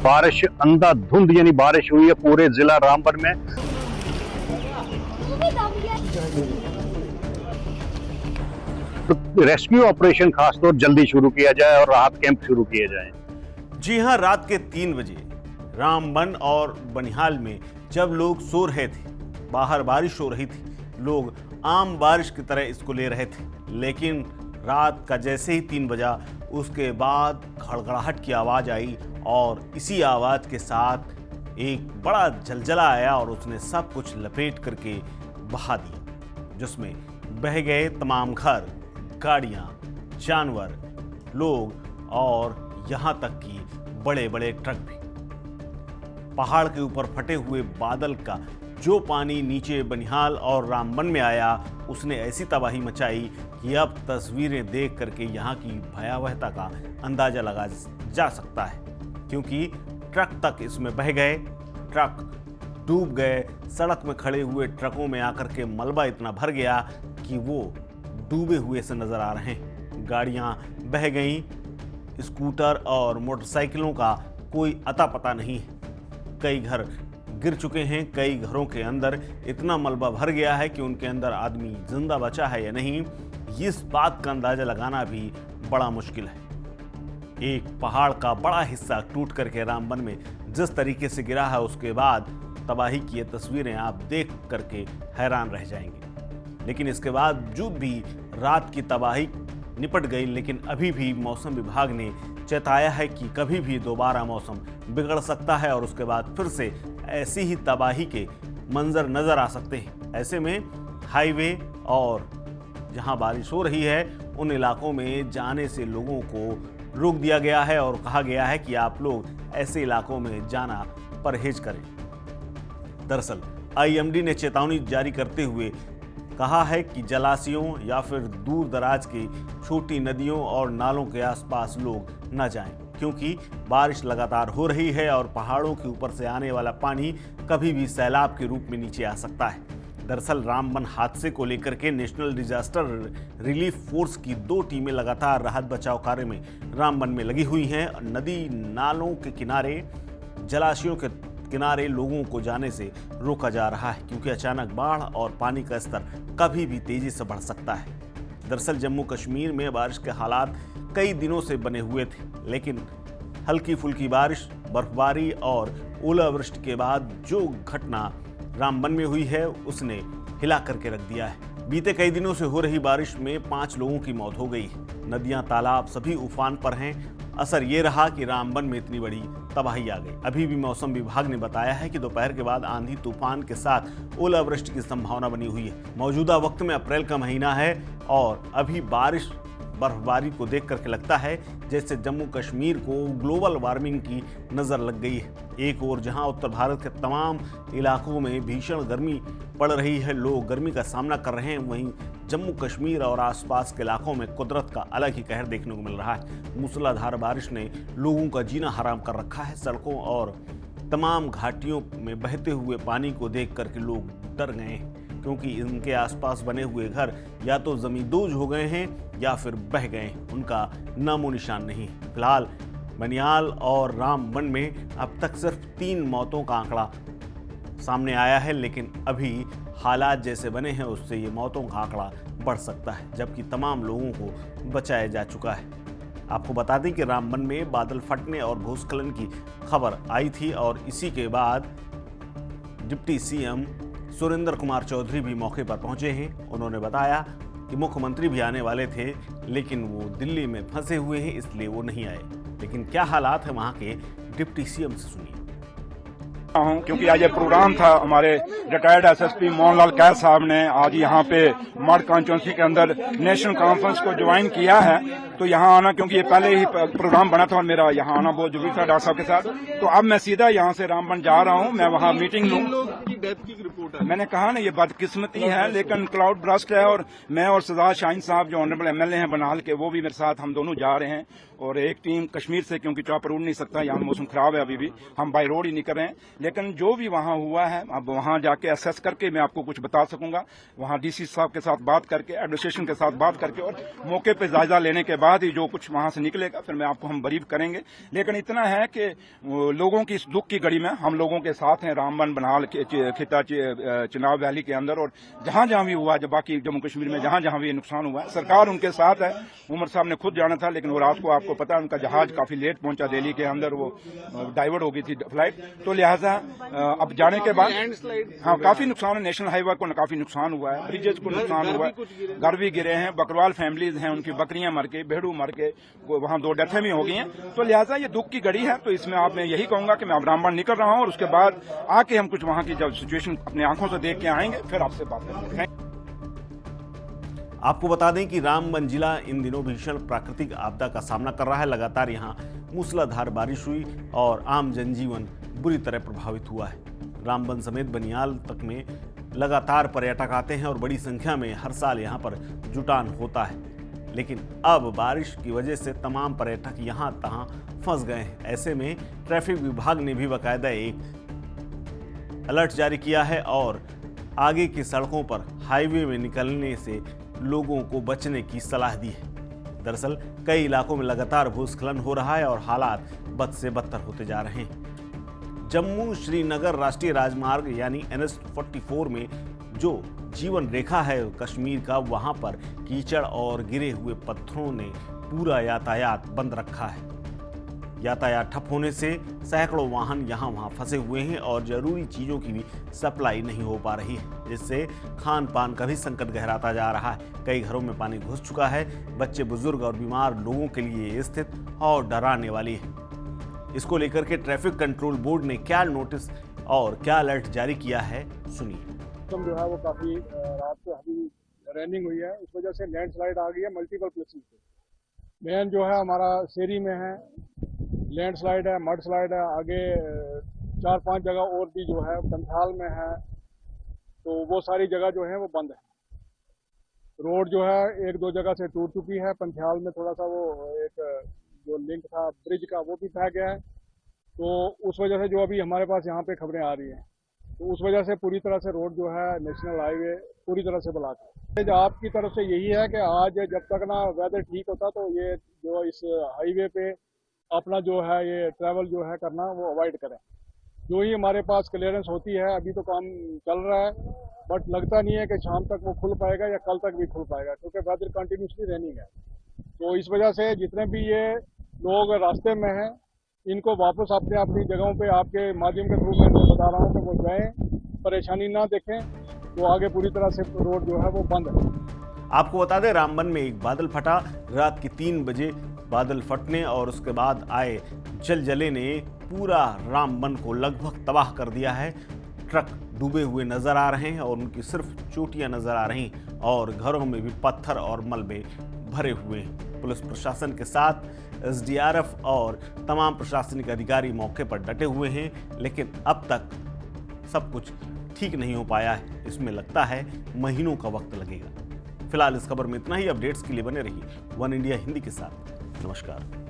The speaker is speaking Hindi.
बारिश अंधाधुंध यानी बारिश हुई है पूरे जिला रामबन में। तो रेस्क्यू ऑपरेशन खासतौर जल्दी शुरू किया जाए और राहत कैंप शुरू किए जाएं। जी हां, रात के 3 बजे रामबन और बनिहाल में जब लोग सो रहे थे, बाहर बारिश हो रही थी, लोग आम बारिश की तरह इसको ले रहे थे, लेकिन रात का जैसे ही 3 बजा उसके बाद खड़खड़ाहट की आवाज़ आई और इसी आवाज़ के साथ एक बड़ा जलजला आया और उसने सब कुछ लपेट करके बहा दिया, जिसमें बह गए तमाम घर, गाड़ियाँ, जानवर, लोग और यहाँ तक कि बड़े बड़े ट्रक भी। पहाड़ के ऊपर फटे हुए बादल का जो पानी नीचे बनिहाल और रामबन में आया, उसने ऐसी तबाही मचाई कि अब तस्वीरें देख करके यहाँ की भयावहता का अंदाजा लगा जा सकता है, क्योंकि ट्रक तक इसमें बह गए, ट्रक डूब गए, सड़क में खड़े हुए ट्रकों में आकर के मलबा इतना भर गया कि वो डूबे हुए से नजर आ रहे हैं। गाड़ियाँ बह गईं, स्कूटर और मोटरसाइकिलों का कोई अता पता नहीं है। कई घर गिर चुके हैं, कई घरों के अंदर इतना मलबा भर गया है कि उनके अंदर आदमी जिंदा बचा है या नहीं, इस बात का अंदाजा लगाना भी बड़ा मुश्किल है। एक पहाड़ का बड़ा हिस्सा टूट करके रामबन में जिस तरीके से गिरा है, उसके बाद तबाही की ये तस्वीरें आप देख करके हैरान रह जाएंगे। लेकिन इसके बावजूद भी रात की तबाही निपट गई, लेकिन अभी भी मौसम विभाग ने चेताया है कि कभी भी दोबारा मौसम बिगड़ सकता है और उसके बाद फिर से ऐसी ही तबाही के मंजर नजर आ सकते हैं। ऐसे में हाईवे और जहां बारिश हो रही है उन इलाकों में जाने से लोगों को रोक दिया गया है और कहा गया है कि आप लोग ऐसे इलाकों में जाना परहेज करें। दरअसल आईएमडी ने चेतावनी जारी करते हुए कहा है कि जलाशयों या फिर दूर दराज की छोटी नदियों और नालों के आसपास लोग न जाएं, क्योंकि बारिश लगातार हो रही है और पहाड़ों के ऊपर से आने वाला पानी कभी भी सैलाब के रूप में नीचे आ सकता है। दरअसल रामबन हादसे को लेकर के नेशनल डिजास्टर रिलीफ फोर्स की 2 टीमें लगातार राहत बचाव कार्य में रामबन में लगी हुई हैं। नदी नालों के किनारे, जलाशयों के किनारे लोगों को जाने से रोका जा रहा है, क्योंकि अचानक बाढ़ और पानी का स्तर कभी भी तेजी से बढ़ सकता है। दरअसल जम्मू कश्मीर में बारिश के हालात कई दिनों से बने हुए थे, लेकिन हल्की फुल्की बारिश, बर्फबारी और ओलावृष्टि के बाद जो घटना रामबन में हुई है उसने हिला करके रख दिया है। बीते कई दिनों से हो रही बारिश में 5 लोगों की मौत हो गई है। नदियां, तालाब सभी उफान पर हैं। असर ये रहा कि रामबन में इतनी बड़ी तबाही आ गई। अभी भी मौसम विभाग ने बताया है कि दोपहर के बाद आंधी तूफान के साथ ओलावृष्टि की संभावना बनी हुई है। मौजूदा वक्त में अप्रैल का महीना है और अभी बारिश, बर्फबारी को देख करके लगता है जैसे जम्मू कश्मीर को ग्लोबल वार्मिंग की नज़र लग गई है। एक ओर जहां उत्तर भारत के तमाम इलाकों में भीषण गर्मी पड़ रही है, लोग गर्मी का सामना कर रहे हैं, वहीं जम्मू कश्मीर और आसपास के इलाकों में कुदरत का अलग ही कहर देखने को मिल रहा है। मूसलाधार बारिश ने लोगों का जीना हराम कर रखा है। सड़कों और तमाम घाटियों में बहते हुए पानी को देख करके लोग डर गए हैं, क्योंकि इनके आसपास बने हुए घर या तो जमींदोज हो गए हैं या फिर बह गए हैं, उनका नामो निशान नहीं। फिलहाल बनिहाल और रामबन में अब तक सिर्फ 3 मौतों का आंकड़ा सामने आया है, लेकिन अभी हालात जैसे बने हैं उससे ये मौतों का आंकड़ा बढ़ सकता है, जबकि तमाम लोगों को बचाया जा चुका है। आपको बता दें कि रामबन में बादल फटने और भूस्खलन की खबर आई थी और इसी के बाद डिप्टी सीएम सुरेंद्र कुमार चौधरी भी मौके पर पहुंचे हैं। उन्होंने बताया कि मुख्यमंत्री भी आने वाले थे, लेकिन वो दिल्ली में फंसे हुए हैं, इसलिए वो नहीं आए। लेकिन क्या हालात है वहां के, डिप्टी सीएम से सुनिए। क्योंकि आज ये प्रोग्राम था, हमारे रिटायर्ड एसएसपी मोहनलाल कैद साहब ने आज यहाँ पे मर्ड कॉन्स्टिट्यूंसी के अंदर नेशनल कॉन्फ्रेंस को ज्वाइन किया है, तो यहाँ आना, क्योंकि ये पहले ही प्रोग्राम बना था और मेरा यहाँ आना बहुत जरूरी था डॉक्टर साहब के साथ, तो अब मैं सीधा यहाँ से रामबन जा रहा हूँ, मैं वहाँ मीटिंग लूँ। डेथ की रिपोर्ट है। मैंने कहा ना ये बदकिस्मती है, लेकिन क्लाउड ब्रस्ट है। और मैं और सजाद शाहीन साहब जो ऑनरेबल एमएलए हैं बनाल के, वो भी मेरे साथ, हम दोनों जा रहे हैं। और एक टीम कश्मीर से, क्योंकि चॉपर उड़ नहीं सकता, यहाँ मौसम खराब है अभी भी, हम बाई रोड ही नहीं कर रहे हैं। लेकिन जो भी वहाँ हुआ है, अब वहाँ जाके असेस करके मैं आपको कुछ बता सकूंगा। वहाँ डीसी साहब के साथ बात करके, एडमिनिस्ट्रेशन के साथ बात करके, और मौके पर जायजा लेने के बाद ही जो कुछ वहाँ से निकलेगा फिर मैं आपको हम ब्रीफ करेंगे। लेकिन इतना है कि लोगों की इस दुख की घड़ी में हम लोगों के साथ हैं, रामबन, बनाल, खिता, चिनाब वैली के अंदर, और जहां जहां भी हुआ, जब बाकी जम्मू कश्मीर में जहां जहां भी नुकसान हुआ है, सरकार उनके साथ है। उमर साहब ने खुद जाना था, लेकिन वो रात को आपको पता है उनका जहाज काफी लेट पहुंचा दिल्ली के अंदर, वो डाइवर्ट हो गई थी फ्लाइट। तो लिहाजा अब जाने के बाद हाँ काफी नुकसान है, नेशनल हाईवे को काफी नुकसान हुआ है, ब्रिजेज को नुकसान हुआ है, घर भी गिरे हैं, बकरवाल फैमिलीज हैं, उनकी बकरियां मर के, भेड़ू मर के, वहां 2 डेथें भी हो गई हैं। तो लिहाजा ये दुख की घड़ी है। तो इसमें आप मैं यही कहूंगा कि मैं अब रामबन निकल रहा हूं, और उसके बाद आके हम कुछ वहां की जब सिचुएशन अपनी आंखों से देख के आएंगे फिर आपसे बात करेंगे। आपको बता दें कि रामबन जिला इन दिनों भीषण प्राकृतिक आपदा का सामना कर रहा है। लगातार यहां मूसलाधार बारिश हुई और आम जनजीवन बुरी तरह प्रभावित हुआ है। रामबन समेत बनियाल तक में लगातार पर्यटक आते हैं और बड़ी संख्या में हर साल यहां पर जुटान होता है। लेकिन अब बारिश की वजह से तमाम पर्यटक यहां तहां फंस गए हैं। ऐसे में ट्रैफिक विभाग ने भी बाकायदा एक अलर्ट जारी किया है और आगे की सड़कों पर हाईवे में निकलने से लोगों को बचने की सलाह दी है। दरअसल कई इलाकों में लगातार भूस्खलन हो रहा है और हालात बद से बदतर होते जा रहे हैं। जम्मू श्रीनगर राष्ट्रीय राजमार्ग यानी NH-44 में जो जीवन रेखा है कश्मीर का, वहां पर कीचड़ और गिरे हुए पत्थरों ने पूरा यातायात बंद रखा है। यातायात ठप होने से सैकड़ों वाहन यहां वहां फंसे हुए हैं और जरूरी चीजों की भी सप्लाई नहीं हो पा रही है, जिससे खान पान का भी संकट गहराता जा रहा है। कई घरों में पानी घुस चुका है। बच्चे, बुजुर्ग और बीमार लोगों के लिए ये स्थिति और डराने वाली है। इसको लेकर के ट्रैफिक कंट्रोल बोर्ड ने क्या नोटिस और क्या अलर्ट जारी किया है, सुनिए। मौसम जो है वो काफी रात को अभी रेनिंग हुई है, उस वजह से लैंडस्लाइड आ गई है मल्टीपल प्लेसेस पे। मेन जो है हमारा शेरी में है, लैंडस्लाइड है, मड स्लाइड है, आगे 4-5 जगह और भी जो है पंथाल में है। तो वो सारी जगह जो है वो बंद है। रोड जो है 1-2 जगह से टूट चुकी है। पंथाल में थोड़ा सा वो एक जो लिंक था ब्रिज का वो भी बह गया है। तो उस वजह से जो अभी हमारे पास यहाँ पे खबरें आ रही हैं, तो उस वजह से पूरी तरह से रोड जो है नेशनल हाईवे पूरी तरह से ब्लॉक है। आपकी तरफ से यही है कि आज जब तक ना वेदर ठीक होता तो ये जो इस हाईवे पे अपना जो है ये ट्रैवल जो है करना वो अवॉइड करें। जो ही हमारे पास क्लियरेंस होती है, अभी तो काम चल रहा है, बट लगता नहीं है कि शाम तक वो खुल पाएगा या कल तक भी खुल पाएगा, क्योंकि वेदर कंटिन्यूसली रनिंग है। तो इस वजह से जितने भी ये लोग रास्ते में हैं, इनको वापस अपने अपनी जगहों पे आपके माध्यम के थ्रू मैं बता रहा हूँ कि वो जाएं, परेशानी ना देखें। तो आगे पूरी तरह से रोड जो है वो बंद है। आपको बता दें रामबन में एक बादल फटा। रात के 3 बजे बादल फटने और उसके बाद आए जलजले ने पूरा रामबन को लगभग तबाह कर दिया है। ट्रक डूबे हुए नजर आ रहे हैं और उनकी सिर्फ चोटियां नजर आ रही और घरों में भी पत्थर और मलबे भरे हुए हैं। पुलिस प्रशासन के साथ SDRF और तमाम प्रशासनिक अधिकारी मौके पर डटे हुए हैं, लेकिन अब तक सब कुछ ठीक नहीं हो पाया है। इसमें लगता है महीनों का वक्त लगेगा। फिलहाल इस खबर में इतना ही। अपडेट्स के लिए बने रहिए वन इंडिया हिंदी के साथ। नमस्कार।